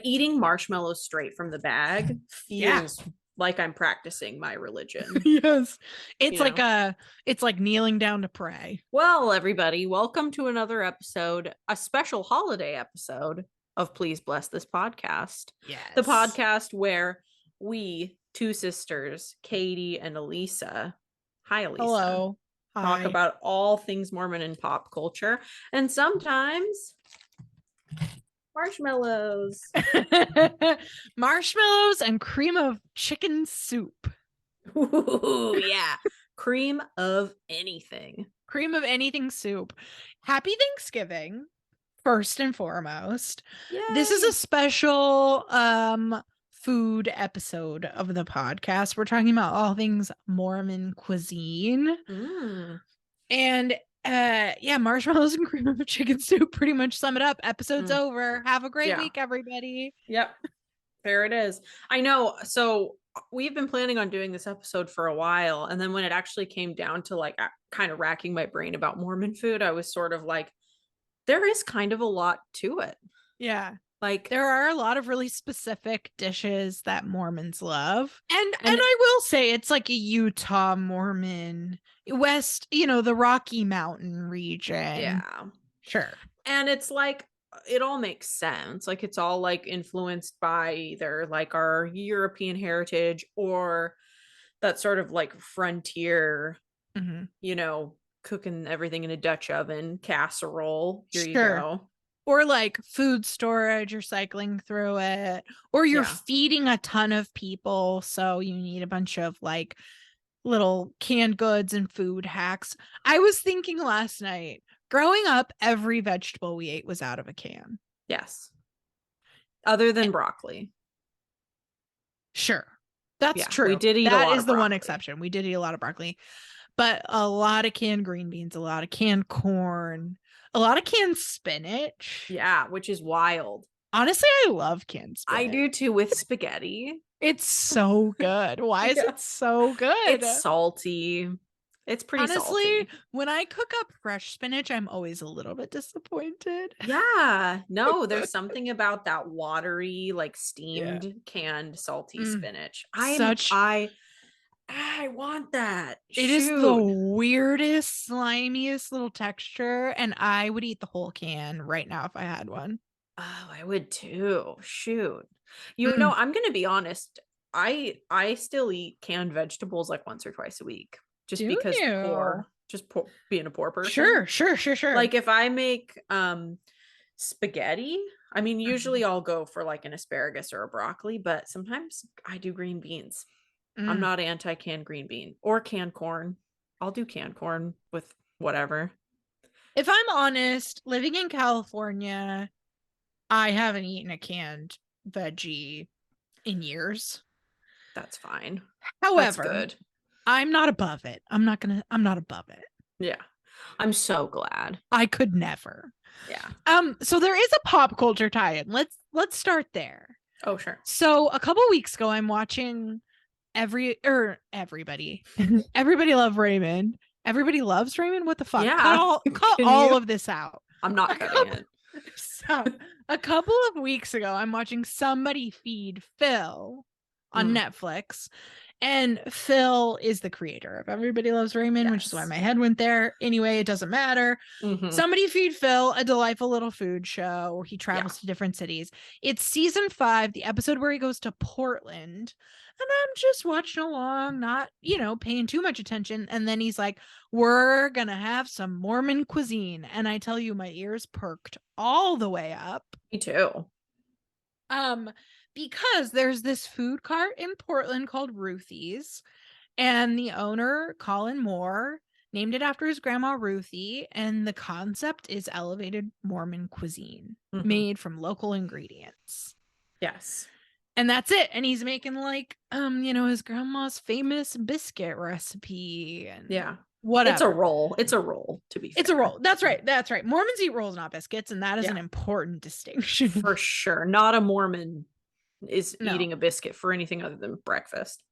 Eating marshmallows straight from the bag Yeah. feels like I'm practicing my religion. Yes. It's You like know. kneeling down to pray. Well, everybody, welcome to another episode, a special holiday episode of Please Bless This Podcast. The Yes. podcast where we, two sisters, Katie and Elisa, hi Elisa, Hello. talk Hi. about all things Mormon and pop culture, and sometimes marshmallows. Marshmallows and cream of chicken soup. Ooh, yeah. Cream of anything. Cream of anything soup. Happy Thanksgiving, first and foremost. This is a Yay. special food episode of the podcast. We're talking about all things Mormon cuisine. Mm, And yeah, marshmallows and cream of chicken soup pretty much sum it up. Episode's mm, over. Have a great yeah. week, everybody. Yep. There it is. I know. So we've been planning on doing this episode for a while. And then when it actually came down to like kind of racking my brain about Mormon food, I was sort of like, there is kind of a lot to it. Yeah. Like, There are a lot of really specific dishes that Mormons love. And and I will say it's like a Utah Mormon West, the Rocky Mountain region. yeah. Sure. And it's like, it all makes sense. Like, it's all like influenced by either like our European heritage or that sort of like frontier, Mm-hmm. cooking everything in a Dutch oven casserole. Here you Sure. go. Or like food storage, you're cycling through it, or you're Yeah. feeding a ton of people. So you need a bunch of like little canned goods and food hacks. I was thinking last night, growing up, every vegetable we ate was out of a can. Yes. Other than broccoli. Sure. That's Yeah, we true. did eat a That lot is of the one broccoli. exception. We did eat a lot of broccoli, but a lot of canned green beans, a lot of canned corn, a lot of canned spinach. Yeah, which is wild. Honestly, I love canned I spinach. do too with spaghetti. It's so good. Why is Yeah. it so good? It's salty. It's pretty Honestly, salty. when I cook up fresh spinach, I'm always a little bit disappointed. Yeah. No, there's something about that watery, like Yeah. steamed, canned, salty Mm, spinach. such I want that. It is the Shoot. weirdest, slimiest little texture, and I would eat the whole can right now if I had one. Oh, I would too. Shoot. Mm, I'm gonna be honest. I still eat canned vegetables like once or twice a week just do because you? being a poor person. Sure, sure, sure, sure. Like if I make spaghetti, I mean Mhm. usually I'll go for like an asparagus or a broccoli, but sometimes I do green beans. I'm Mm. not anti canned green bean or canned corn. I'll do canned corn with whatever. If I'm honest, living in California, I haven't eaten a canned veggie in years. That's fine. That's However, good. I'm not above it. I'm not above it. Yeah. I'm so glad. I could never. Yeah. So there is a pop culture tie-in. Let's start there. Oh, sure. So a couple weeks ago, I'm watching everybody. Everybody love Raymond. Everybody loves Raymond. What the fuck? Yeah. Cut Can all you? of this out. I'm not A cutting couple, it. so, a couple of weeks ago, I'm watching somebody feed Phil on Mm, Netflix. And Phil is the creator of Everybody Loves Raymond, which is why yes. my head went there. Anyway, it doesn't matter. Hmm. Somebody Feed Phil, a delightful little food show where he Yeah. travels to different cities. It's season 5, the episode where he goes to Portland. And I'm just watching along, not, paying too much attention. And then he's like, we're going to have some Mormon cuisine. And I tell you, my ears perked all the way up. Me too. Um, because there's this food cart in Portland called Ruthie's, and the owner, Colin Moore, named it after his grandma Ruthie, and the concept is elevated Mormon cuisine Hmm. made from local ingredients. Yes. And that's it. And he's making like his grandma's famous biscuit recipe and Yeah. It's a whatever. roll. It's a roll, to be It's a fair. roll. That's right. That's right. Mormons eat rolls, not biscuits, and that is an Yeah. important distinction. For sure. Not a Mormon is No. eating a biscuit for anything other than breakfast.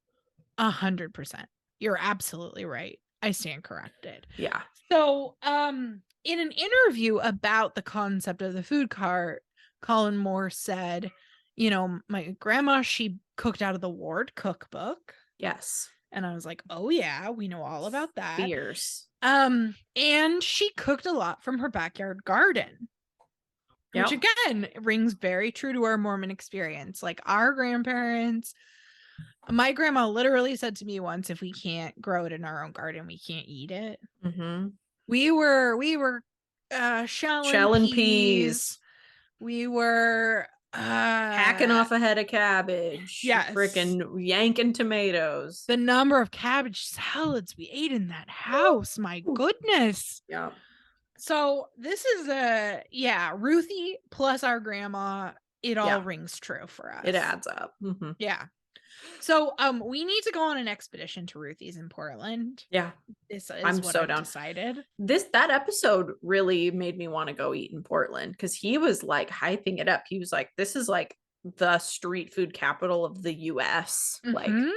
100%. You're absolutely right. I stand corrected. Yeah. So, in an interview about the concept of the food cart, Colin Moore said, my grandma, she cooked out of the Ward cookbook. Yes. And I was like, oh yeah, we know all about that. Fierce. And she cooked a lot from her backyard garden, which Yep. again rings very true to our Mormon experience. Like our grandparents, my grandma literally said to me once, if we can't grow it in our own garden, we can't eat it. Mm-hmm. We were shelling Shelling peas. peas. We were Hacking off a head of cabbage. yes. Freaking yanking tomatoes. The number of cabbage salads we ate in that house, my goodness. Yeah. So this is Ruthie plus our grandma, it all rings true for us. It adds up. Mm-hmm. Yeah. So we need to go on an expedition to Ruthie's in Portland. Yeah. This is I'm what so I've down. decided. That episode really made me want to go eat in Portland because he was like hyping it up. He was like, this is like the street food capital of the US. Mm-hmm. Like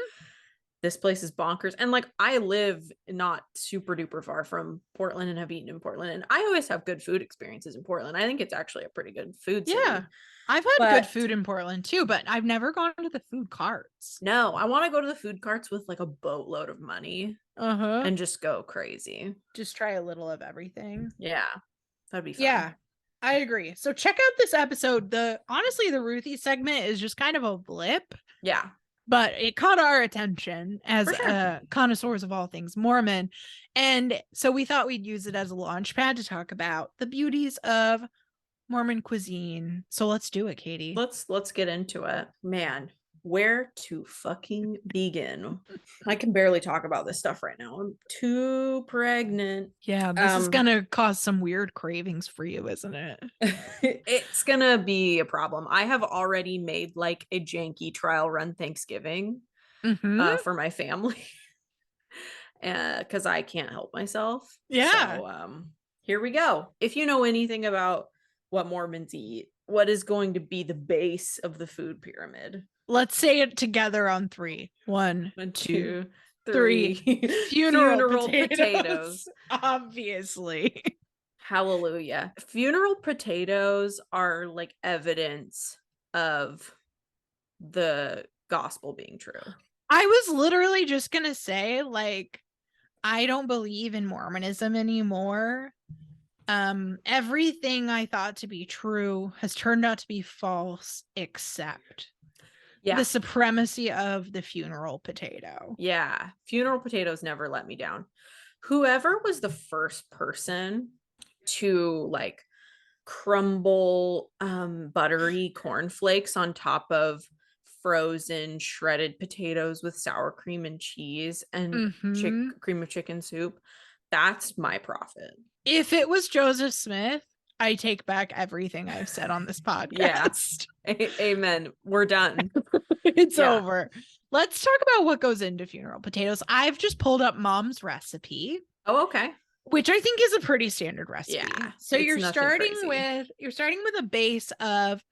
this place is bonkers. And like I live not super duper far from Portland and have eaten in Portland. And I always have good food experiences in Portland. I think it's actually a pretty good food city. Yeah. I've had good food in Portland too, but I've never gone to the food carts. No, I want to go to the food carts with like a boatload of money and just go crazy. Just try a little of everything. Yeah, that'd be fun. Yeah, I agree. So check out this episode. Honestly, the Ruthie segment is just kind of a blip. Yeah. But it caught our attention as connoisseurs of all things Mormon. And so we thought we'd use it as a launch pad to talk about the beauties of Mormon cuisine. So let's do it, Katie. Let's get into it. Man, where to fucking begin? I can barely talk about this stuff right now. I'm too pregnant. Yeah, this is gonna cause some weird cravings for you, isn't it? It's gonna be a problem. I have already made like a janky trial run Thanksgiving for my family. Because I can't help myself. Yeah. So here we go. If you know anything about what Mormons eat, what is going to be the base of the food pyramid? Let's say it together on 3. 1, 2, 3. Funeral potatoes. Obviously. Hallelujah. Funeral potatoes are like evidence of the gospel being true. I was literally just gonna say, like, I don't believe in Mormonism anymore. Everything I thought to be true has turned out to be false, except the supremacy of the funeral potato. Yeah. Funeral potatoes never let me down. Whoever was the first person to like crumble buttery cornflakes on top of frozen shredded potatoes with sour cream and cheese and cream of chicken soup, that's my prophet. If it was Joseph Smith, I take back everything I've said on this podcast. Yeah. Amen. We're done. It's over. Let's talk about what goes into funeral potatoes. I've just pulled up Mom's recipe. Oh, okay. Which I think is a pretty standard recipe. Yeah. So you're starting with a base of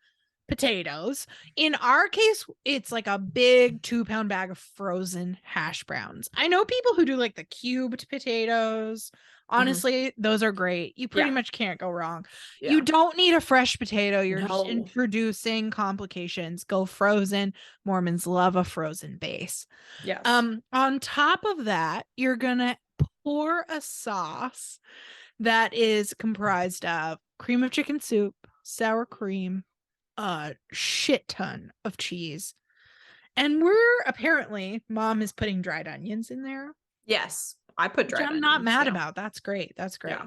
potatoes. In our case, it's like a big 2-pound bag of frozen hash browns. I know people who do like the cubed potatoes. Honestly, those are great. You pretty much can't go wrong. Yeah. You don't need a fresh potato. You're just introducing complications. Go frozen. Mormons love a frozen base. Yes. On top of that, you're gonna pour a sauce that is comprised of cream of chicken soup, sour cream, a shit ton of cheese. And Mom is putting dried onions in there. Yes. I put dried onions. I'm not mad about. That's great. Yeah.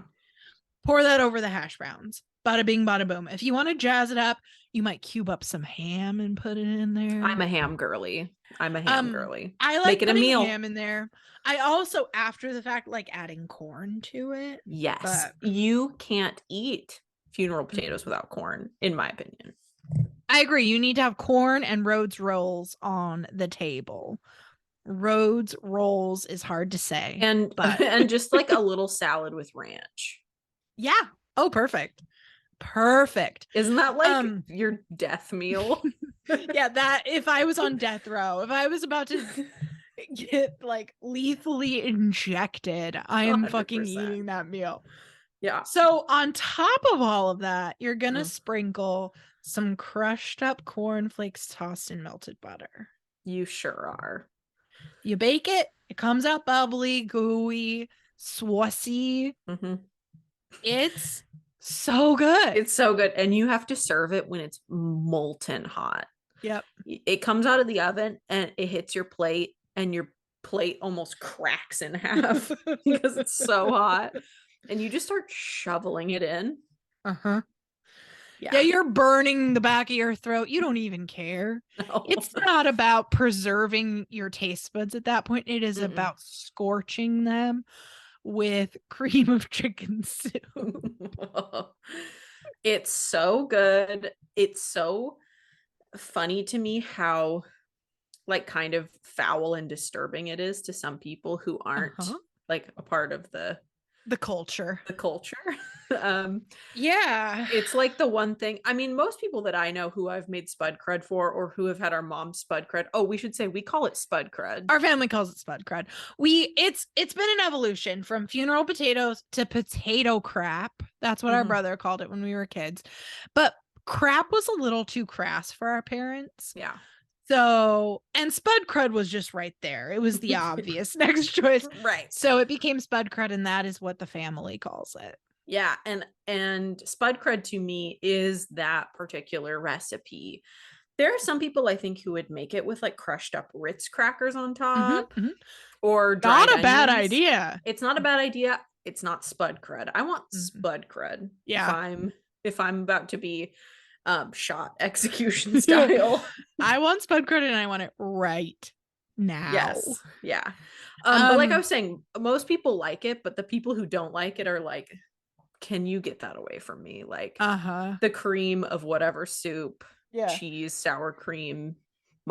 Pour that over the hash browns. Bada bing, bada boom. If you want to jazz it up, you might cube up some ham and put it in there. I'm a ham girly. I like making a meal. Ham in there. I also, after the fact, like adding corn to it. Yes. You can't eat funeral potatoes without corn, in my opinion. I agree. You need to have corn and Rhodes rolls on the table. Rhodes rolls is hard to say. And just like a little salad with ranch. Yeah. Oh, perfect. Isn't that like your death meal? Yeah, that if I was on death row, if I was about to get like lethally injected, I am 100%. Fucking eating that meal. Yeah. So on top of all of that, you're gonna sprinkle some crushed up cornflakes tossed in melted butter. You sure are. You bake it, it comes out bubbly, gooey, saucy. Mm-hmm. It's so good. It's so good. And you have to serve it when it's molten hot. Yep. It comes out of the oven and it hits your plate, and your plate almost cracks in half because it's so hot. And you just start shoveling it in. Uh-huh. Yeah, Yeah. you're burning the back of your throat. You don't even care. No. It's not about preserving your taste buds at that point. It is Mm-mm. about scorching them with cream of chicken soup. It's so good. It's so funny to me how like kind of foul and disturbing it is to some people who aren't Uh-huh. like a part of The culture. the culture. um Yeah. it's like the one thing, I mean, most people that I know who I've made spud crud for, or who have had our mom spud crud, oh, we should say we call it spud crud. Our family calls it spud crud. It's been an evolution from funeral potatoes to potato crap. That's what our brother called it when we were kids. But crap was a little too crass for our parents. Yeah. So, and spud crud was just right there. It was the obvious next choice. Right. So it became spud crud, and that is what the family calls it. Yeah, and spud crud to me is that particular recipe. There are some people I think who would make it with like crushed up Ritz crackers on top, or dried Not a bad onions. idea. It's not a bad idea. It's not spud crud. I want Mhm. spud crud Yeah. if I'm about to be shot execution style. I want spud crud, and I want it right now. Yes. Yeah. But like I was saying, most people like it, but the people who don't like it are like, can you get that away from me? Like Uh-huh. the cream of whatever soup, Yeah. cheese, sour cream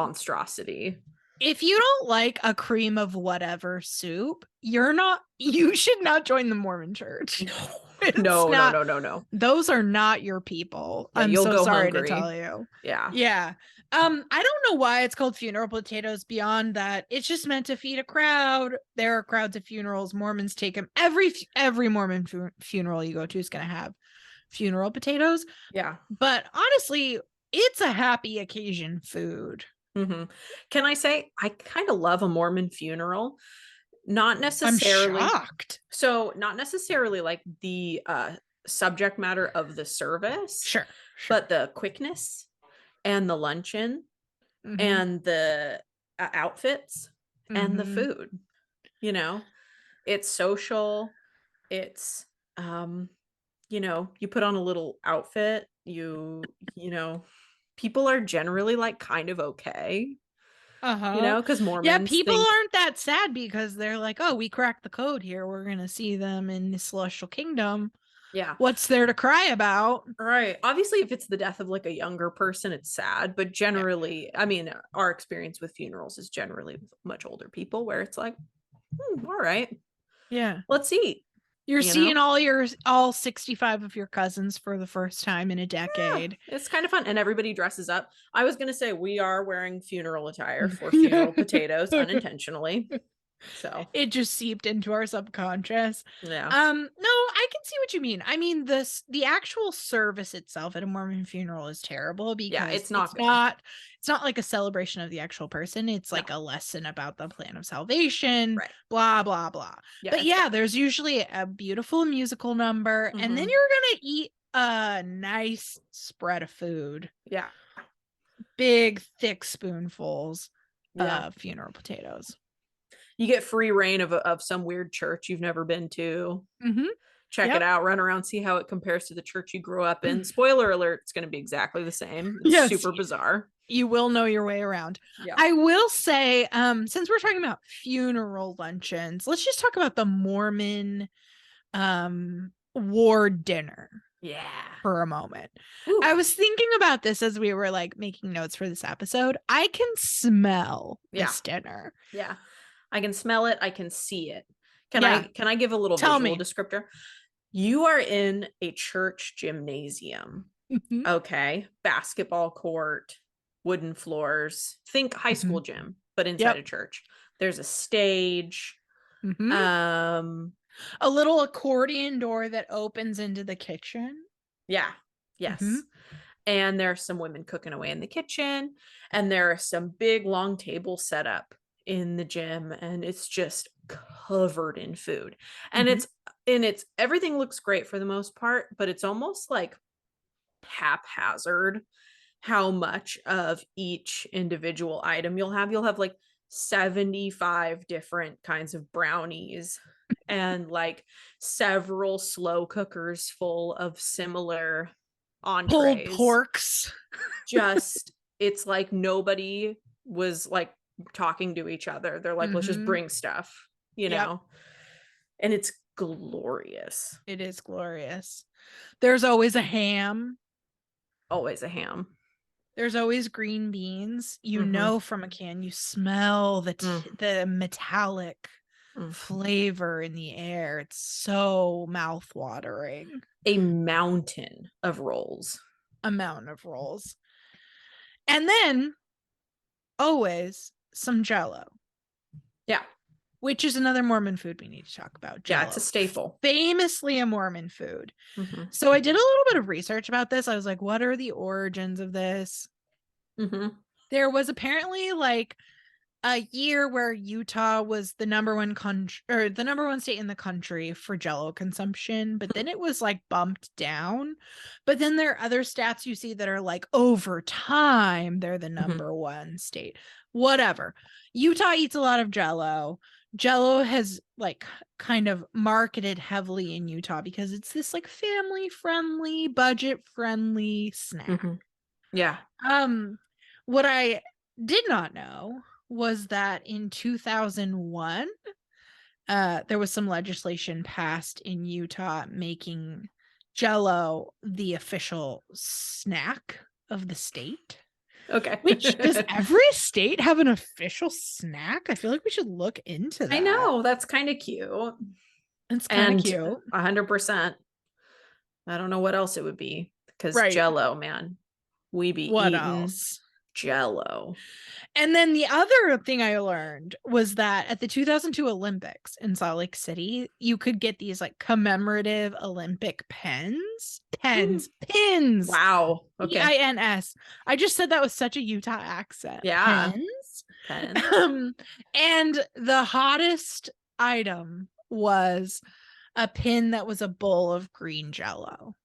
monstrosity. If you don't like a cream of whatever soup, you should not join the Mormon church. No. Those are not your people. Yeah, I'm you'll so go sorry hungry. to tell you. Yeah. Yeah. I don't know why it's called funeral potatoes beyond that. It's just meant to feed a crowd. There are crowds at funerals. Mormons take them. Every Mormon funeral you go to is going to have funeral potatoes. Yeah. But honestly, it's a happy occasion food. Mm-hmm. Can I say I kind of love a Mormon funeral? Not necessarily. I'm shocked. So not necessarily like the subject matter of the service, Sure. but the quickness and the luncheon and the outfits and the food. You know, it's social. It's you put on a little outfit. You know, people are generally like kind of okay. Because Mormons people think, aren't that sad because they're like, oh, we cracked the code here. We're gonna see them in the celestial kingdom. yeah, What's there to cry about? right. Obviously, if it's the death of like a younger person, it's sad. But generally, I mean, our experience with funerals is generally with much older people where it's like, all right, Yeah. let's eat. You're seeing all 65 of your cousins for the first time in a decade. Yeah, it's kind of fun. And everybody dresses up. I was going to say we are wearing funeral attire for funeral potatoes unintentionally. So it just seeped into our subconscious. yeah. No, I can see what you mean. I mean, the actual service itself at a Mormon funeral is terrible because it's not like a celebration of the actual person. It's like a lesson about the plan of salvation, right. Blah blah blah. Yeah, but yeah, there's usually a beautiful musical number, and then you're gonna eat a nice spread of food. Yeah. Big, thick spoonfuls of funeral potatoes. You get free reign of some weird church you've never been to. Check it out, run around, see how it compares to the church you grew up in. Spoiler alert, it's going to be exactly the same. It's super bizarre. You will know your way around. Yeah. I will say, since we're talking about funeral luncheons, let's just talk about the Mormon ward dinner. Yeah. For a moment. Ooh. I was thinking about this as we were like making notes for this episode. I can smell this dinner. Yeah. I can smell it. I can see it. Can I give a little visual descriptor? You are in a church gymnasium. Okay. Basketball court, wooden floors. Think high school gym, but inside a church. There's a stage. A little accordion door that opens into the kitchen. Yeah. Yes. And there's some women cooking away in the kitchen, and there are some big long tables set up in the gym, and it's just covered in food. And Mhm. it's everything looks great for the most part, but it's almost like haphazard how much of each individual item you'll have. You'll have like 75 different kinds of brownies and like several slow cookers full of similar Pulled entrees. porks. Just, it's like nobody was like talking to each other. They're like, let's just Mhm. bring stuff, you Yep, know? And it's glorious. it is glorious. There's always a ham. Always a ham. There's always green beans. You Mm-hmm. know from a can, you smell Mm, the metallic mm. flavor in the air. It's so mouth-watering. A mountain of rolls. Amount of rolls. And then always some Jell-O, Yeah. which is another Mormon food we need to talk about. Yeah, it's a Jell-O, staple. famously a Mormon food. Mm-hmm. So I did a little bit of research about this. I was like, what are the origins of this? Mm-hmm. There was apparently like a year where Utah was the number one country or the number one state in the country for Jell-O consumption, but then it was like bumped down. But then there are other stats you see that are like over time they're the Mm-hmm. number one state. Whatever. Utah eats a lot of Jell-O. Jell-O has like kind of marketed heavily in Utah because it's this like family friendly, budget friendly snack. Mm-hmm. Yeah. Um, what I did not know was that in 2001, there was some legislation passed in Utah making Jell-O the official snack of the state. Okay. Which does every state have an official snack? I feel like we should look into I that. know. That's kind of cute. It's kind of And cute. 100%. I don't know what else it would be because Right. Jell-O, man. We be What eating else? Jell-O. And then the other thing I learned was that at the 2002 Olympics in Salt Lake City, you could get these like commemorative Olympic pens. Pins. Wow. Okay. Pins. I just said that with such a Utah accent. Yeah. Pens. Pen. And the hottest item was a pin that was a bowl of green Jell-O.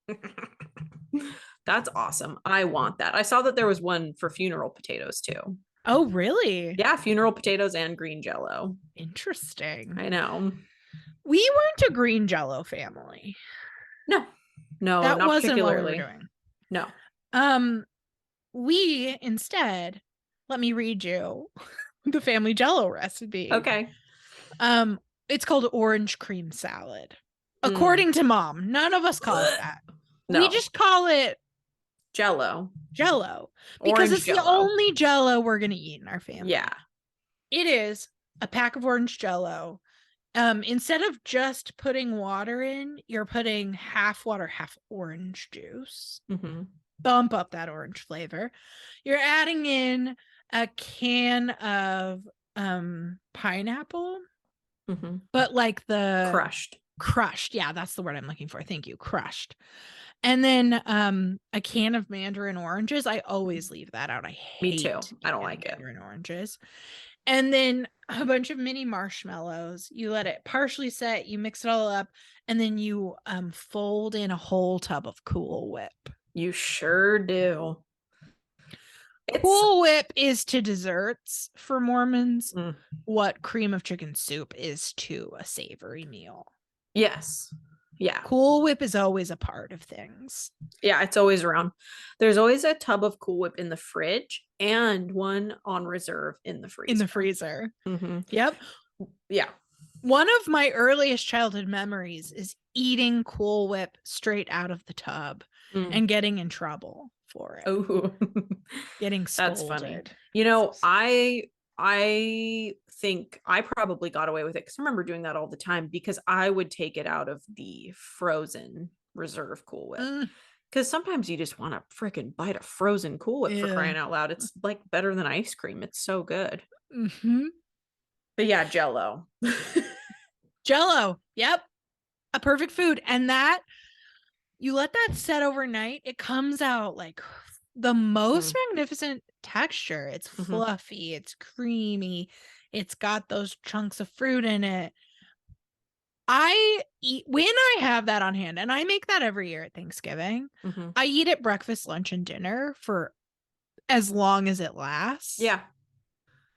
That's awesome. I want that. I saw that there was one for funeral potatoes too. Oh, really? Yeah, funeral potatoes and green Jell-O. Interesting. I know. We weren't a green Jell-O family. No, no, That not wasn't what we were particularly. doing. No. Um, we instead, let me read you the family Jell-O recipe. Okay. It's called orange cream salad. Mm. According to mom, none of us call it that. No. We just call it Jell-O. Jell-O because Orange it's the Jell-O. only Jell-O we're gonna eat in our family. Yeah. It is a pack of orange Jell-O. Instead of just putting water in, you're putting half water, half orange juice. Mm-hmm. Bump up that orange flavor. You're adding in a can of pineapple, Mm-hmm. but like the Crushed. Yeah, that's the word I'm looking for. Thank you. Crushed. And then a can of mandarin oranges. I always leave that out. I hate Me too. I don't like it. mandarin oranges. And then a bunch of mini marshmallows. You let it partially set, you mix it all up, and then you fold in a whole tub of Cool Whip. You sure do. Cool Whip is to desserts for Mormons Mm. what cream of chicken soup is to a savory meal. Yes. Yeah. Cool Whip is always a part of things. Yeah, it's always around. There's always a tub of Cool Whip in the fridge and one on reserve in the freezer. In the freezer. Mm-hmm. Yep. Yeah. One of my earliest childhood memories is eating Cool Whip straight out of the tub and getting in trouble for it. Oh, getting scolded. That's funny. You know, I think I probably got away with it because I remember doing that all the time because I would take it out of the frozen reserve Cool Whip. Because sometimes you just want to freaking bite a frozen Cool Whip for crying out loud. It's like better than ice cream. It's so good. Mm-hmm. But yeah, Jell-O. Jell-O. Yep. A perfect food. And that, you let that set overnight, it comes out like the most Mm. magnificent texture. It's Mhm. fluffy, it's creamy, it's got those chunks of fruit in it. I eat when I have that on hand, and I make that every year at Thanksgiving. Mhm. I eat it breakfast, lunch, and dinner for as long as it lasts. Yeah.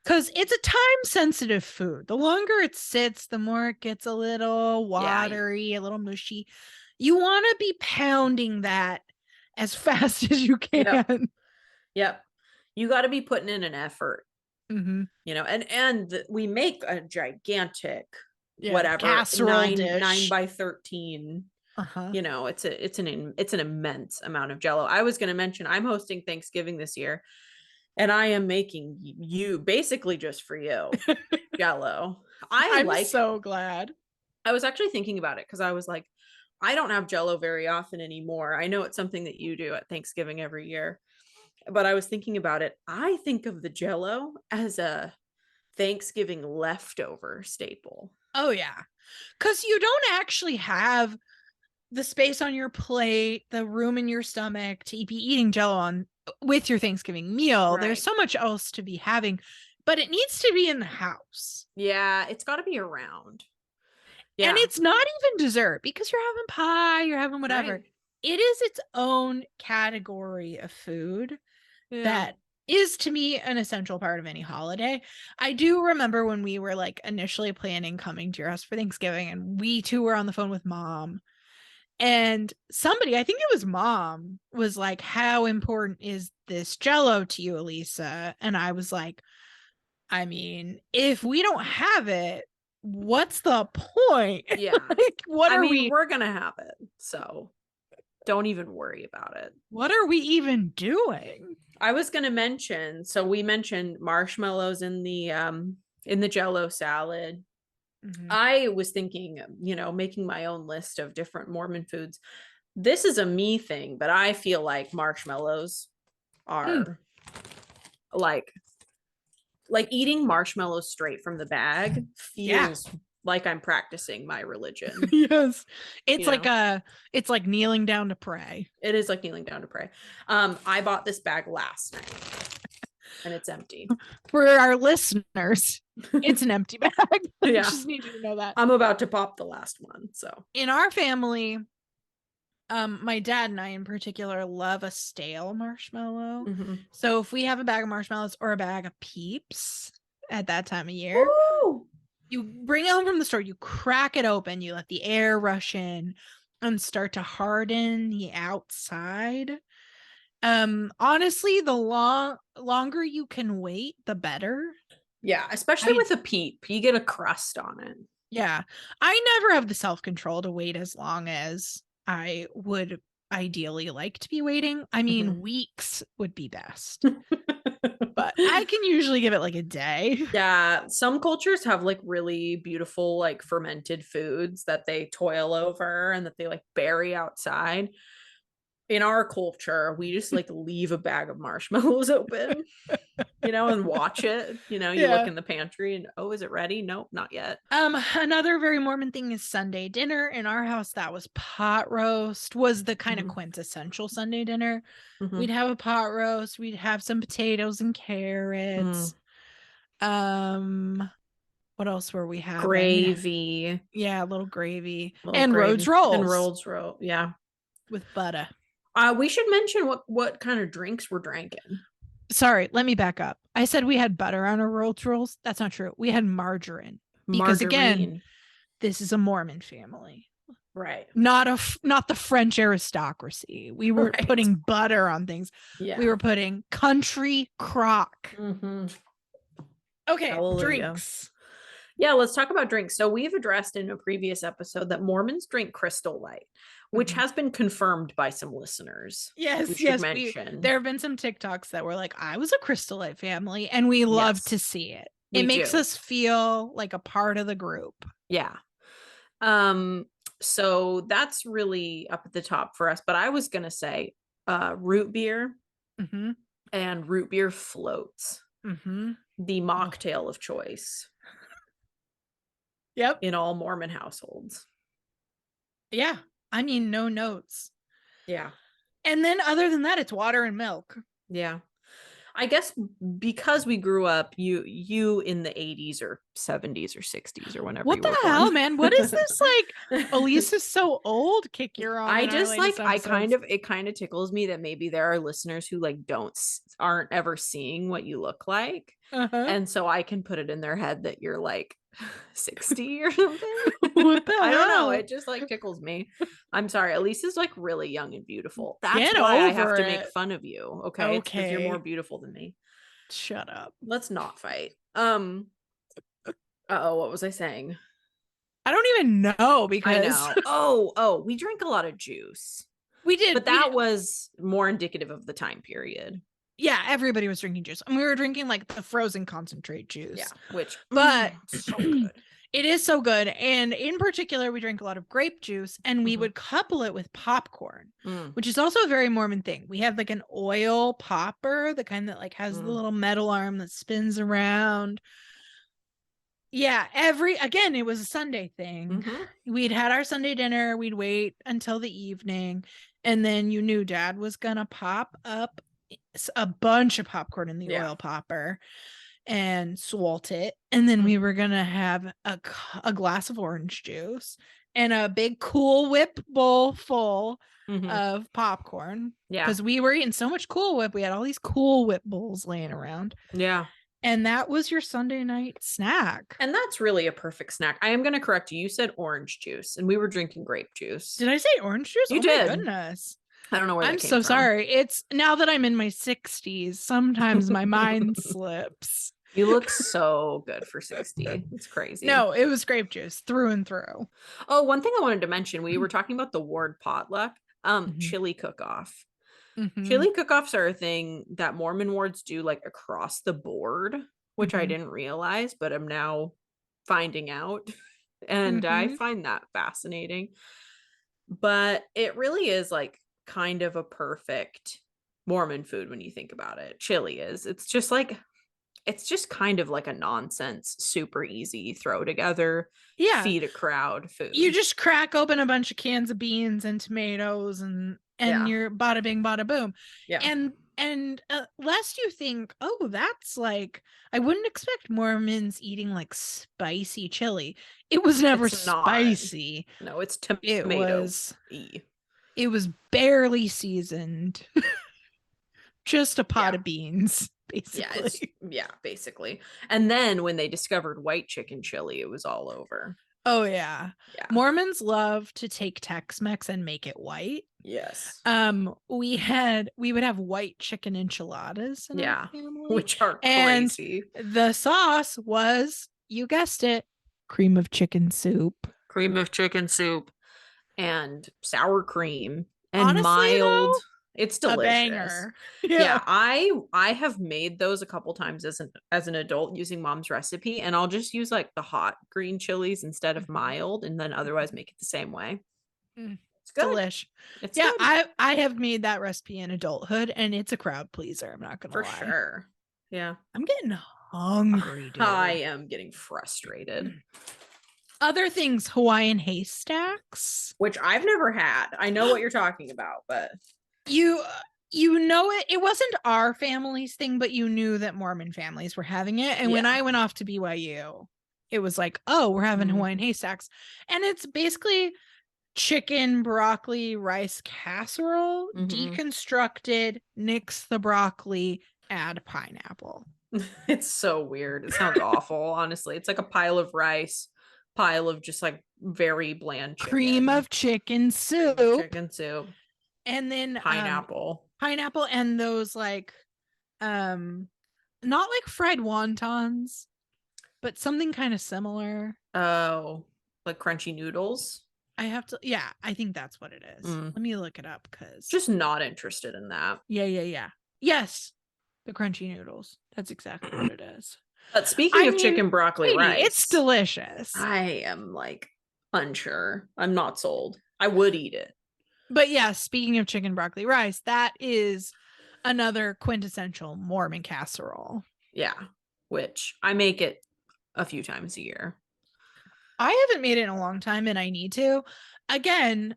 Because it's a time sensitive food. The longer it sits, the more it gets a little Yeah. watery, a little mushy. You want to be pounding that as fast as you Yep. can. Yep. You got to be putting in an effort, Mm-hmm. we make a gigantic Yeah, whatever casserole 9 dish. by 13. Uh-huh. It's an immense amount of Jell-O. I was going to mention I'm hosting Thanksgiving this year, and I am making you basically just for you Jell-O. I'm so glad. I was actually thinking about it because I was like, I don't have Jell-O very often anymore. I know it's something that you do at Thanksgiving every year, but I was thinking about it. I think of the Jell-O as a Thanksgiving leftover staple. Oh yeah. Because you don't actually have the space on your plate, the room in your stomach to be eating Jell-O on with your Thanksgiving meal. There's Right. so much else to be having, but it needs to be in the house. Yeah, it's got to be around. And Yeah. it's not even dessert because you're having pie, you're having whatever. Right. It is its own category of food Yeah. that is to me an essential part of any holiday. I do remember when we were like initially planning coming to your house for Thanksgiving and we too were on the phone with mom. And somebody, I think it was mom, was like, how important is this Jell-O to you, Elisa? And I was like, I mean, if we don't have it, what's the point? Yeah. Like, I mean, we're going to have it. So don't even worry about it. what are we even doing? I was going to mention, so we mentioned marshmallows in the Jell-O salad. Mm-hmm. I was thinking, making my own list of different Mormon foods. This is a me thing, but I feel like marshmallows Mm, are like eating marshmallows straight from the bag yeah. feels like I'm practicing my religion. Yes. It's You like know, it's like kneeling down to pray. it is like kneeling down to pray. I bought this bag last night and it's empty. For our listeners, it's an empty bag. I Yeah. just need you to know that. I'm about to pop the last one. So, In our family, my dad and I in particular love a stale marshmallow. mhm. So if we have a bag of marshmallows or a bag of peeps at that time of year, Woo! you bring it home from the store, you crack it open, you let the air rush in and start to harden the outside. Honestly, the longer you can wait, the better. Yeah, especially I with a peep, you get a crust on it. Yeah. I never have the self-control to wait as long as I would ideally like to be waiting. I mean, Mhm. weeks would be best, but I can usually give it like a day. Yeah, some cultures have like really beautiful like fermented foods that they toil over and that they like bury outside. In our culture, we just like leave a bag of marshmallows open, and watch it. You look Yeah. in the pantry and, oh, is it ready? Nope, not yet. Another very Mormon thing is Sunday dinner. In our house, that was pot roast, was the kind of Mhm. quintessential Sunday dinner. We'd Mhm. have a pot roast, we'd have some potatoes and carrots. Mm. Um, what else were we having? Gravy, Yeah, a little gravy little and Rhodes gravy, and rolls rolls roll. Yeah. with butter. We should mention what kind of drinks we're drinking. Sorry, let me back up. I said we had butter on our Rhodes rolls. That's not true. We had margarine because again, Margarine. this is a Mormon family. Right. Not the French aristocracy. We were Right. putting butter on things. We Yeah. were putting country crock. Mm-hmm. Okay, Hallelujah. drinks. Yeah, let's talk about drinks. So we've addressed in a previous episode that Mormons drink Crystal Light, which Mhm. has been confirmed by some listeners. We Yes, should yes. We mention. There have been some TikToks that were like, I was a Crystal Light family, and we love Yes, to see it. It we makes do. us feel like a part of the group. Yeah. Um, so that's really up at the top for us. But I was gonna say root beer Mm-hmm. and root beer floats, Mm-hmm. the Oh, mocktail of choice yep. in all Mormon households. Yeah. I mean, no notes. Yeah. And then other than that, it's water and milk. Yeah. I guess because we grew up, you in the 80s or 70s or 60s or whenever What you the were hell, born. man? What is this like? Elisa's so old kick you're on I in our just latest like I kind episodes. of it kind of tickles me that maybe there are listeners who like aren't ever seeing what you look like. Uh-huh. And so I can put it in their head that you're like 60 or something. What the I don't know. hell? It just like tickles me. I'm sorry. Elisa's like really young and beautiful. That's Get why I have over to make it. fun of you. Okay. It's because you're more Okay. beautiful than me. Shut up. Let's not fight. Oh, what was I saying? I don't even know I because know. Oh, we drank a lot of juice. we did But we that was more indicative of the time period. yeah, everybody was drinking juice. And we were drinking like the frozen concentrate juice. Yeah, which But so good. it is so good. And in particular, we drank a lot of grape juice and we would couple it with popcorn, Mm, which is also a very Mormon thing. We had like an oil popper, the kind that like has the mm, little metal arm that spins around. Yeah, again, it was a Sunday thing. mhm. We'd had our Sunday dinner, we'd wait until the evening, and then you knew Dad was gonna pop up a bunch of popcorn in the Yeah. oil popper and salt it, and then Mm, we were gonna have a glass of orange juice and a big Cool Whip bowl full mhm. of popcorn Yeah. because we were eating so much Cool Whip. We had all these Cool Whip bowls laying around, Yeah. and that was your Sunday night snack. And that's really a perfect snack. I am going to correct you. You said orange juice, and we were drinking grape juice. Did I say orange juice? You Oh my did. goodness. I don't know where I'm that came so from. sorry. It's now that I'm in my 60s, sometimes my mind slips. You look so good for 60. It's crazy. No, it was grape juice through and through. Oh, one thing I wanted to mention, we were talking about the ward potluck, Mhm. chili cook-off. Mhm. Chili cook-offs are a thing that Mormon wards do like across the board, which I Mhm. didn't realize, but I'm now finding out. And I Mhm. find that fascinating. But it really is like kind of a perfect Mormon food when you think about it. Chili is. It's just kind of like a nonsense, super easy, throw together, Yeah, feed a crowd you food. just crack open a bunch of cans of beans and tomatoes and Yeah. you're bada bing bada boom. Yeah. And lest you think, oh, that's like I wouldn't expect Mormons eating like spicy chili. It was never It's not. spicy. No, it's It tomato was e. it was barely seasoned. Just a pot Yeah. of beans, Yeah, it's basically. yeah, basically. And then when they discovered white chicken chili, it was all over. Oh yeah. Yeah. Mormons love to take Tex-Mex and make it white. Yes. We would have white chicken enchiladas in our Yeah. family, Which are and crazy. the sauce was, you guessed it, cream of chicken soup. Cream of chicken soup and sour cream and Honestly mild. though, It's a delicious. banger. Yeah. Yeah, I have made those a couple times as an adult using mom's recipe, and I'll just use like the hot green chilies instead of Mhm. mild, and then otherwise make it the same way. Mm, It's good. delish. It's Yeah, good I have made that recipe in adulthood and it's a crowd pleaser, I'm not gonna for lie. sure. Yeah. I'm getting hungry, I dude. am getting frustrated, Other things, Hawaiian haystacks. which I've never had. I know what you're talking about, but You you know it wasn't our family's thing, but you knew that Mormon families were having it. And when yeah. I went off to BYU, it was like, oh, we're having Mm, Hawaiian haystacks. And it's basically chicken, broccoli, rice casserole, mhm. deconstructed, nix the broccoli, add pineapple. It's so weird. It sounds awful, honestly. It's like a pile of rice, pile of just like very bland Cream chicken, of chicken cream of soup, chicken soup, and then pineapple. pineapple and those like not like fried wontons, but something kind of similar. Oh, like crunchy noodles. I have to, yeah, I think that's what it is. Mm, Let me look it up because, just not interested in that. yeah. Yes, the crunchy noodles. That's exactly what it is. But speaking I of mean, chicken broccoli Katie, it's rice, delicious. I am like unsure. I'm not sold. I would eat it. But yeah, speaking of chicken broccoli rice, that is another quintessential Mormon casserole. Yeah, which I make it a few times a year. I haven't made it in a long time and I need to. Again,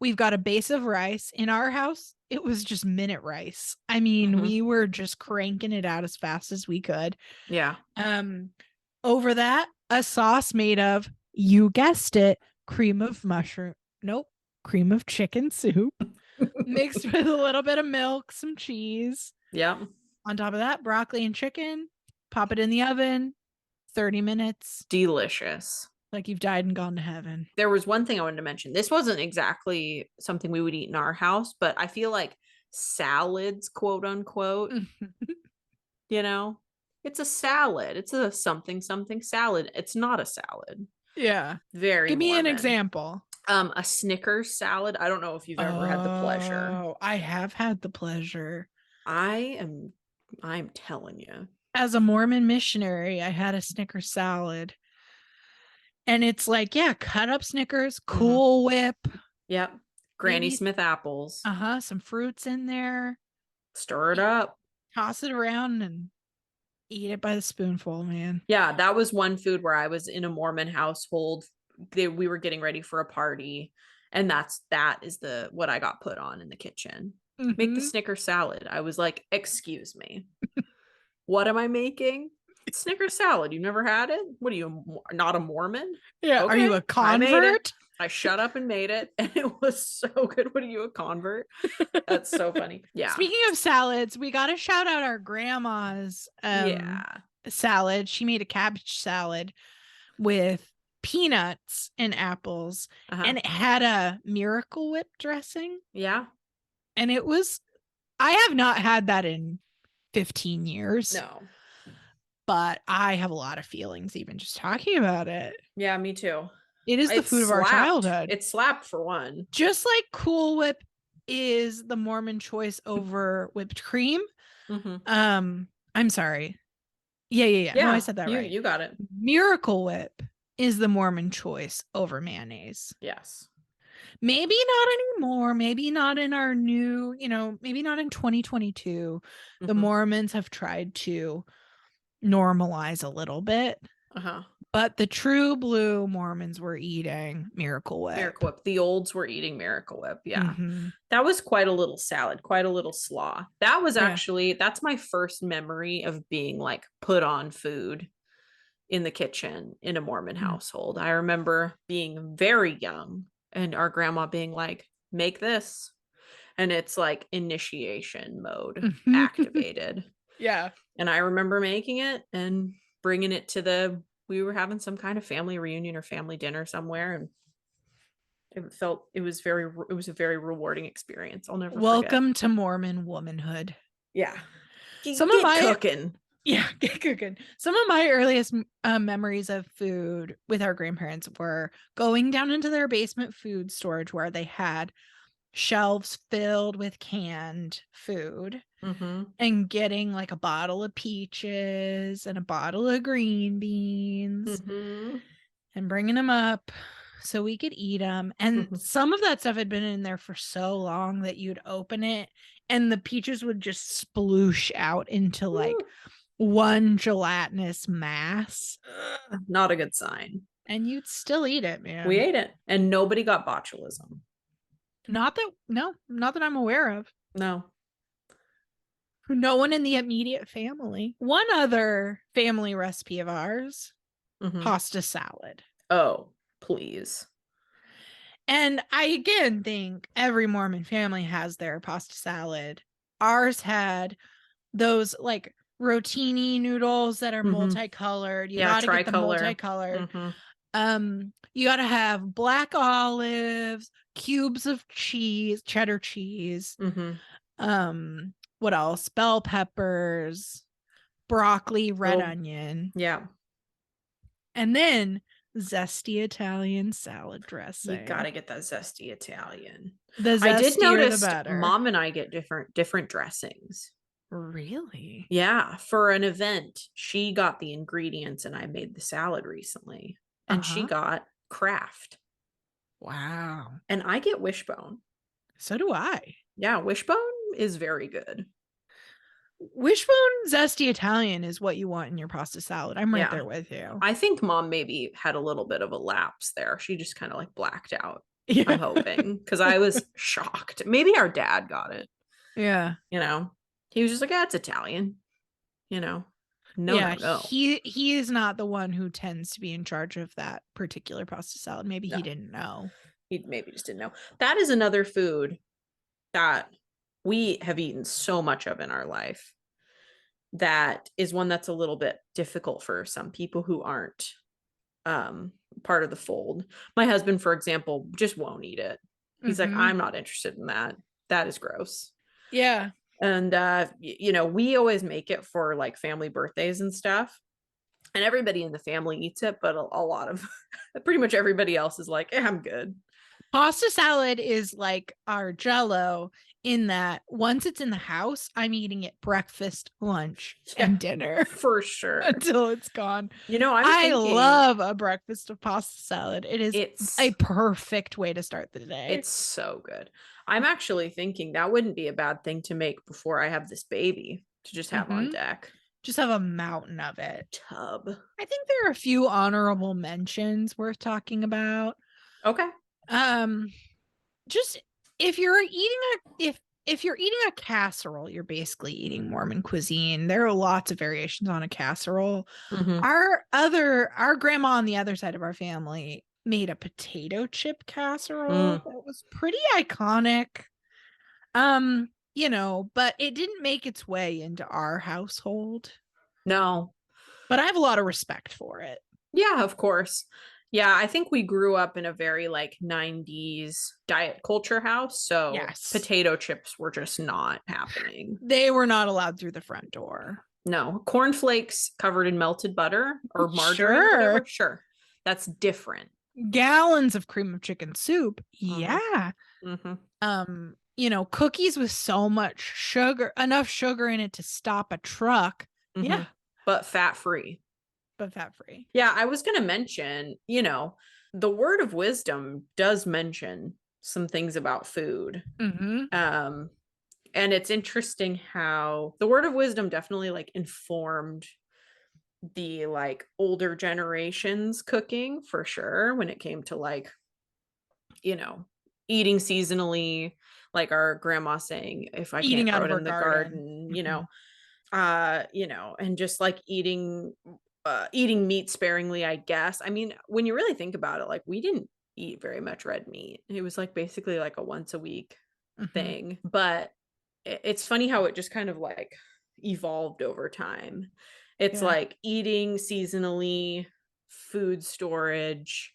we've got a base of rice in our house. it was just minute rice. I mean, Mhm. we were just cranking it out as fast as we could. Yeah. Um, over that, a sauce made of, you guessed it, cream of mushroom. Nope, cream of chicken soup mixed with a little bit of milk, some cheese. Yep. On top of that, broccoli and chicken. Pop it in the oven, 30 minutes, Delicious. like you've died and gone to heaven. There was one thing I wanted to mention. This wasn't exactly something we would eat in our house, but I feel like salads, quote unquote, you know, it's a salad. It's a something something salad. It's not a salad. Yeah. Very Give me an Mormon. example. A Snickers salad. I don't know if you've ever had the pleasure. Oh, I have had the pleasure. I am I'm telling you. As a Mormon missionary, I had a Snickers salad. And it's like, yeah, cut up Snickers, Mhm. Cool Whip, Yep. Granny maybe Smith apples. some fruits in there. Stir it up. Toss it around and eat it by the spoonful, man. Yeah, that was one food where I was in a Mormon household. We were getting ready for a party, and that is the what I got put on in the kitchen. Make the Mm-hmm. Snicker salad. I was like, "Excuse me, what am I making? Snicker salad. You never had it? What are you not a Mormon? Yeah. Are you Okay, a I made it. convert? I shut up and made it, and it was so good. What are you, a convert? That's so funny. Yeah, Speaking of salads, we got to shout out our grandma's yeah, salad. She made a cabbage salad with peanuts and apples, uh-huh. and it had a Miracle Whip dressing. Yeah. And it was, I have not had that in 15 years, No. but I have a lot of feelings even just talking about it. Yeah, me too. It is the It food of our slapped. childhood. It slapped for one. Just like Cool Whip is the Mormon choice over whipped cream. Mm-hmm. I'm sorry. Yeah. No, I Yeah, said that you right. you got it. Miracle Whip is the Mormon choice over mayonnaise. Yes. Maybe not anymore. Maybe not in our new, maybe not in 2022. The Mm-hmm. Mormons have tried to normalize a little bit, Uh-huh. but the true blue Mormons were eating Miracle Whip. Miracle Whip. The olds were eating Miracle Whip. Yeah. Mm-hmm. That was quite a little salad, quite a little slaw. That was Yeah. actually that's my first memory of being like put on food in the kitchen in a Mormon Mm. household. I remember being very young and our grandma being like, make this. And it's like initiation mode activated. Yeah. And I remember making it and bringing it to we were having some kind of family reunion or family dinner somewhere. And it was a very rewarding experience. I'll never forget. Welcome to Mormon womanhood. Yeah. Some of Get my cooking. Yeah, get cooking. Some of my earliest memories of food with our grandparents were going down into their basement food storage where they had shelves filled with canned food Mm-hmm. and getting like a bottle of peaches and a bottle of green beans Mm-hmm. and bringing them up so we could eat them. And Mm-hmm. some of that stuff had been in there for so long that you'd open it and the peaches would just sploosh out into like one gelatinous mass. Not a good sign. And you'd still eat it, man. We ate it and nobody got botulism. Not that I'm aware of. No. No one in the immediate family. One other family recipe of ours, Mm-hmm. pasta salad. Oh, please. And I again think every Mormon family has their pasta salad. Ours had those like rotini noodles that are multicolored. You gotta get the multicolored. You gotta have black olives, cubes of cheese, cheddar cheese. What else? Bell peppers, broccoli, red onion. Yeah. And then zesty Italian salad dressing. You gotta get that zesty Italian. The I did notice the better. Mom and I get different dressings. Really? Yeah. For an event, she got the ingredients and I made the salad recently. And she got Kraft. Wow. And I get Wishbone. So do I. Yeah, Wishbone is very good. Wishbone zesty Italian is what you want in your pasta salad. I'm right there with you. I think Mom maybe had a little bit of a lapse there. She just kind of like blacked out. Yeah. I'm hoping because I was shocked. Maybe our dad got it. Yeah. you know. He was just like, it's Italian, you know. No, Yeah, no, no. he is not the one who tends to be in charge of that particular pasta salad. Maybe he No, didn't know. he maybe just didn't know. That is another food that we have eaten so much of in our life. That is one that's a little bit difficult for some people who aren't part of the fold. My husband, for example, just won't eat it. He's like, Mm-hmm. I'm not interested in that. That is gross. Yeah. And we always make it for like family birthdays and stuff. And everybody in the family eats it, but a lot of pretty much everybody else is like, I'm good. Pasta salad is like our Jell-O in that once it's in the house, I'm eating it breakfast, lunch, Yeah, and dinner for sure. until it's gone. I'm I thinking love a breakfast of pasta salad. It is a it's perfect way to start the day. it's so good. I'm actually thinking that wouldn't be a bad thing to make before I have this baby to just have on Mm-hmm. deck. Just have a mountain of it. Tub. I think there are a few honorable mentions worth talking about. Okay. Um, just if you're eating if you're eating a casserole, you're basically eating Mormon cuisine. There are lots of variations on a casserole. Mm-hmm. Our grandma on the other side of our family made a potato chip casserole Mm. that was pretty iconic. But it didn't make its way into our household. No. But I have a lot of respect for it. Yeah, of course. Yeah, I think we grew up in a very like 90s diet culture house. So Yes. potato chips were just not happening. They were not allowed through the front door. No, cornflakes covered in melted butter or margarine, Sure. whatever. Sure. That's different. Gallons of cream of chicken soup. Mm-hmm. Yeah. Mm-hmm. Cookies with so much sugar, enough sugar in it to stop a truck. Mm-hmm. Yeah, But fat free. but fat free. Yeah, I was going to mention, the word of wisdom does mention some things about food. Mm-hmm. Um, and it's interesting how the word of wisdom definitely like informed the like older generations cooking for sure when it came to like, you know, eating seasonally, like our grandma saying, if I can't Eating out grow of it our in the garden. garden, Mm-hmm. and just like eating meat sparingly, I guess. I mean, when you really think about it, like we didn't eat very much red meat. It was like basically like a once a week Mm-hmm. thing. But it's funny how it just kind of like evolved over time. It's Yeah. like eating seasonally, food storage,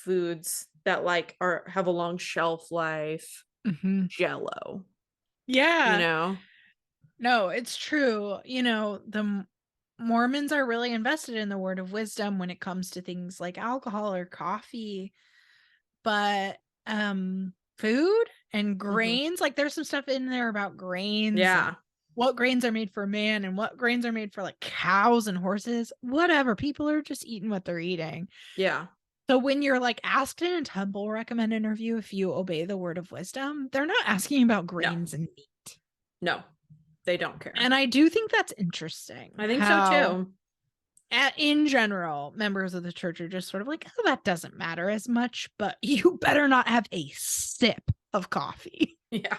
foods that like are have a long shelf life, Mm-hmm. Jell-O, you Yeah. know? No, it's true. The Mormons are really invested in the word of wisdom when it comes to things like alcohol or coffee, but food and Mm-hmm. grains, like there's some stuff in there about grains and Yeah. what grains are made for man and what grains are made for like cows and horses. Whatever, people are just eating what they're eating. Yeah. So when you're like asked in a temple recommend interview if you obey the word of wisdom, they're not asking about No. grains and meat. No. They don't care. And I do think that's interesting I think so how too. in general, members of the church are just sort of like, oh, that doesn't matter as much, but you better not have a sip of coffee. Yeah.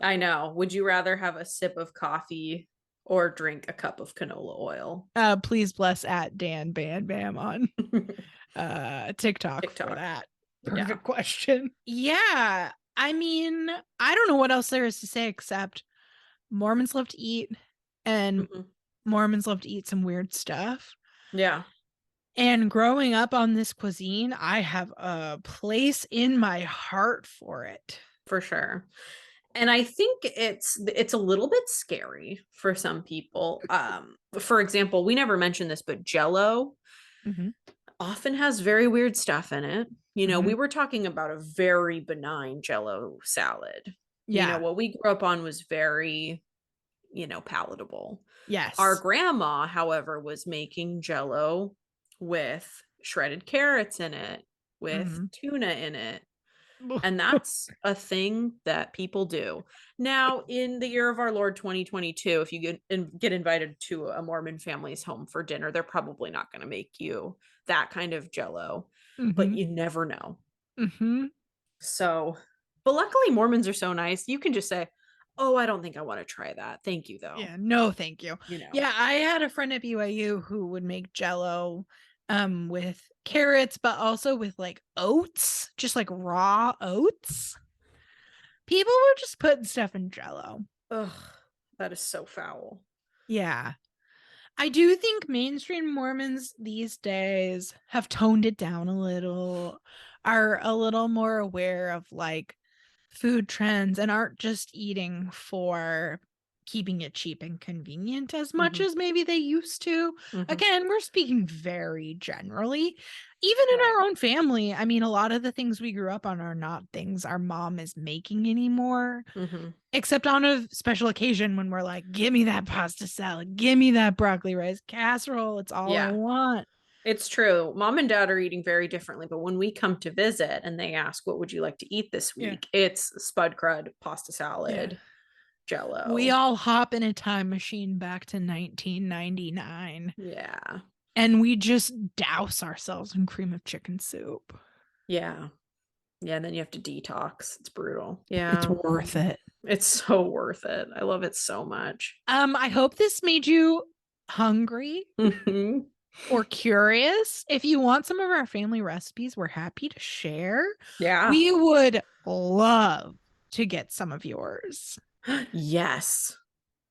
I know. Would you rather have a sip of coffee or drink a cup of canola oil? Please bless at Dan Bam Bam on TikTok for TikTok. that Yeah. perfect question. Yeah. I mean, I don't know what else there is to say except Mormons love to eat and Mhm. Mormons love to eat some weird stuff. Yeah, And growing up on this cuisine, I have a place in my heart for it. for sure. And I think it's a little bit scary for some people. For example, we never mentioned this, but Jell-O Mm-hmm. often has very weird stuff in it. Mm-hmm. We were talking about a very benign Jell-O salad. Yeah. What we grew up on was very, palatable. Our Yes. grandma, however, was making Jell-O with shredded carrots in it, with Mm-hmm. tuna in it. And that's a thing that people do. Now, in the year of our Lord 2022, if you get invited to a Mormon family's home for dinner, they're probably not going to make you that kind of Jell-O, but Mm-hmm. you never know. Mm-hmm. So, But luckily, Mormons are so nice. You can just say, "Oh, I don't think I want to try that. Thank you, though." Yeah, no, thank you. You know. Yeah, I had a friend at BYU who would make Jell-O with carrots, but also with like oats, just like raw oats. People were just putting stuff in Jell-O. Ugh, that is so foul. Yeah. I do think mainstream Mormons these days have toned it down a little, are a little more aware of like food trends and aren't just eating for keeping it cheap and convenient as much Mm-hmm. as maybe they used to. Mm-hmm. Again, we're speaking very generally. Even in Right. our own family, I mean, a lot of the things we grew up on are not things our mom is making anymore, Mm-hmm. except on a special occasion when we're like, give me that pasta salad, give me that broccoli rice casserole. It's all I Yeah. want. It's true. Mom and dad are eating very differently, but when we come to visit and they ask, "What would you like to eat this Yeah. week?" It's spud crud, pasta Yeah. salad, We Jell-O. all hop in a time machine back to 1999 Yeah. and we just douse ourselves in cream of chicken soup. Yeah. Yeah. And then you have to detox. It's brutal. It's Yeah. worth it. It's so worth it. I love it so much. I hope this made you hungry Mhm. or curious. If you want some of our family recipes, we're happy to share. Yeah. We would love to get some of yours. Yes.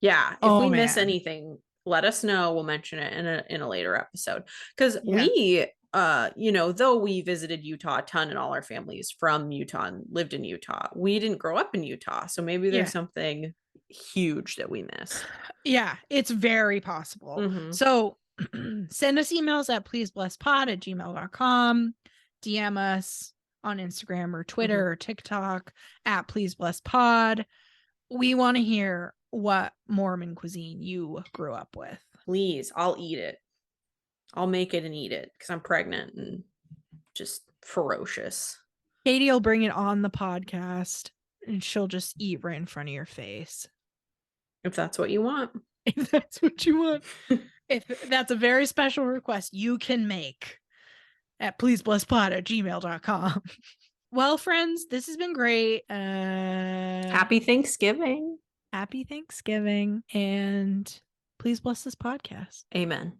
Yeah. If Oh we miss man. anything, let us know. We'll mention it in a later episode. Because Yeah. though we visited Utah a ton and all our families from Utah and lived in Utah, we didn't grow up in Utah. So maybe there's Yeah. something huge that we missed. Yeah, it's very possible. Mm-hmm. So send us emails at pleaseblesspod@gmail.com. DM us on Instagram or Mm-hmm. Twitter or TikTok at pleaseblesspod. We want to hear what Mormon cuisine you grew up with. Please, I'll eat it. I'll make it and eat it because I'm pregnant and just ferocious. Katie will bring it on the podcast and she'll just eat right in front of your face. If that's what you want. If that's what you want. If that's a very special request, you can make at pleaseblesspod@gmail.com. Well, friends, this has been great. Happy Thanksgiving. Happy Thanksgiving and please bless this podcast. Amen.